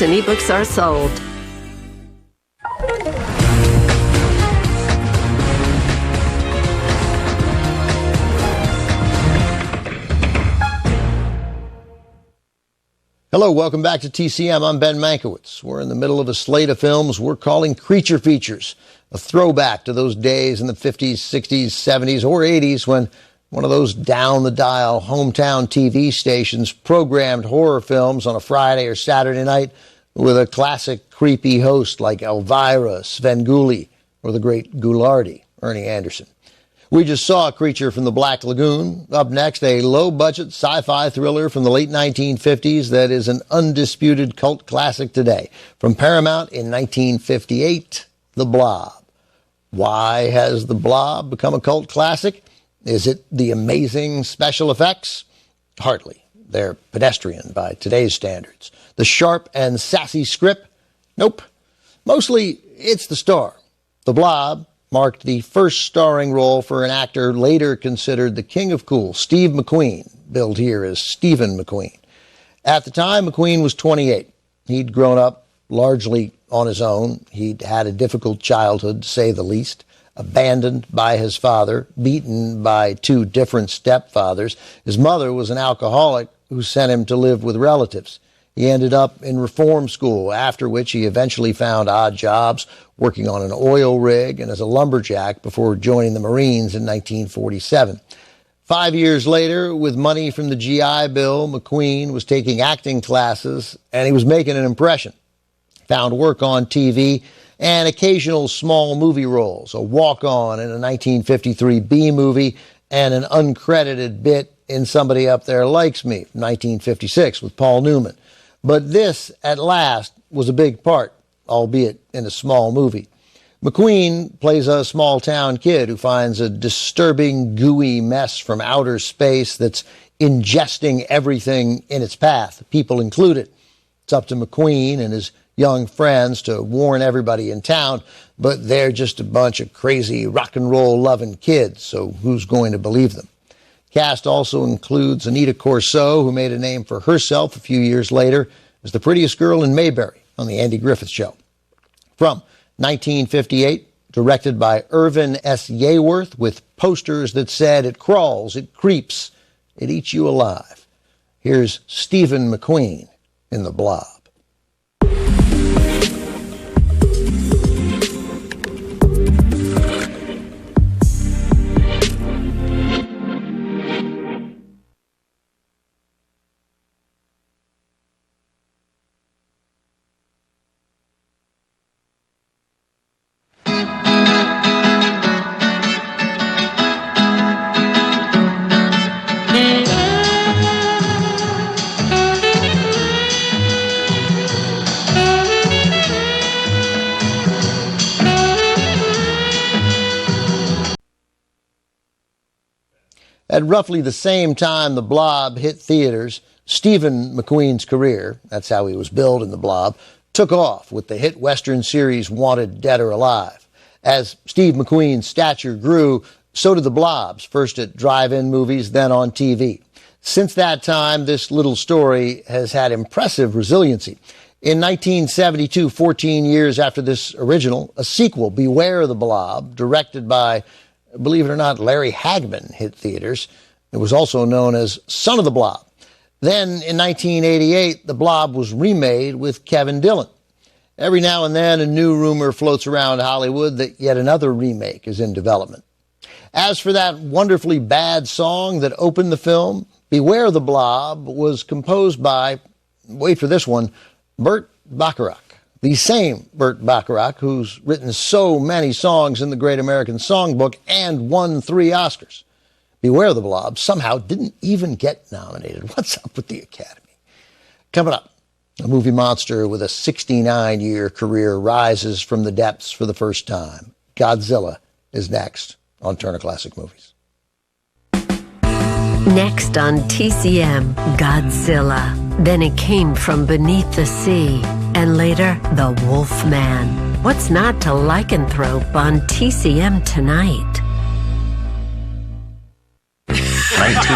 books and ebooks are sold. Hello, welcome back to TCM. I'm Ben Mankiewicz. We're in the middle of a slate of films we're calling Creature Features, a throwback to those days in the 50s, 60s, 70s, or 80s when one of those down-the-dial hometown TV stations programmed horror films on a Friday or Saturday night with a classic creepy host like Elvira, Svengoolie, or the great Ghoulardi, Ernie Anderson. We just saw a Creature from the Black Lagoon. Up next, a low-budget sci-fi thriller from the late 1950s that is an undisputed cult classic today. From Paramount in 1958, The Blob. Why has The Blob become a cult classic? Is it the amazing special effects? Hardly. They're pedestrian by today's standards. The sharp and sassy script? Nope. Mostly, it's the star. The Blob marked the first starring role for an actor later considered the king of cool, Steve McQueen, billed here as Stephen McQueen. At the time, McQueen was 28. He'd grown up largely on his own. He'd had a difficult childhood, to say the least, abandoned by his father, beaten by two different stepfathers. His mother was an alcoholic who sent him to live with relatives. He ended up in reform school, after which he eventually found odd jobs, working on an oil rig and as a lumberjack before joining the Marines in 1947. 5 years later, with money from the GI Bill, McQueen was taking acting classes, and he was making an impression. Found work on TV and occasional small movie roles, a walk-on in a 1953 B-movie, and an uncredited bit in Somebody Up There Likes Me from 1956 with Paul Newman. But this, at last, was a big part, albeit in a small movie. McQueen plays a small-town kid who finds a disturbing, gooey mess from outer space that's ingesting everything in its path, people included. It's up to McQueen and his young friends to warn everybody in town, but they're just a bunch of crazy rock-and-roll-loving kids, so who's going to believe them? Cast also includes Anita Corso, who made a name for herself a few years later as the prettiest girl in Mayberry on The Andy Griffith Show. From 1958, directed by Irvin S. Yeworth, with posters that said, "It crawls, it creeps, it eats you alive." Here's Stephen McQueen in The Blob. At roughly the same time The Blob hit theaters, Stephen McQueen's career, that's how he was billed in The Blob, took off with the hit Western series Wanted Dead or Alive. As Steve McQueen's stature grew, so did The Blob's, first at drive-in movies, then on TV. Since that time, this little story has had impressive resiliency. In 1972, 14 years after this original, a sequel, Beware the Blob, directed by, believe it or not, Larry Hagman, hit theaters. It was also known as Son of the Blob. Then, in 1988, The Blob was remade with Kevin Dillon. Every now and then, a new rumor floats around Hollywood that yet another remake is in development. As for that wonderfully bad song that opened the film, Beware the Blob was composed by, wait for this one, Burt Bacharach. The same Burt Bacharach who's written so many songs in the Great American Songbook and won 3 Oscars. Beware the Blob somehow didn't even get nominated. What's up with the Academy? Coming up, a movie monster with a 69-year career rises from the depths for the first time. Godzilla is next on Turner Classic Movies. Next on TCM, Godzilla. Then it came from beneath the sea. And later, the Wolf Man. What's not to lycanthrope on TCM tonight?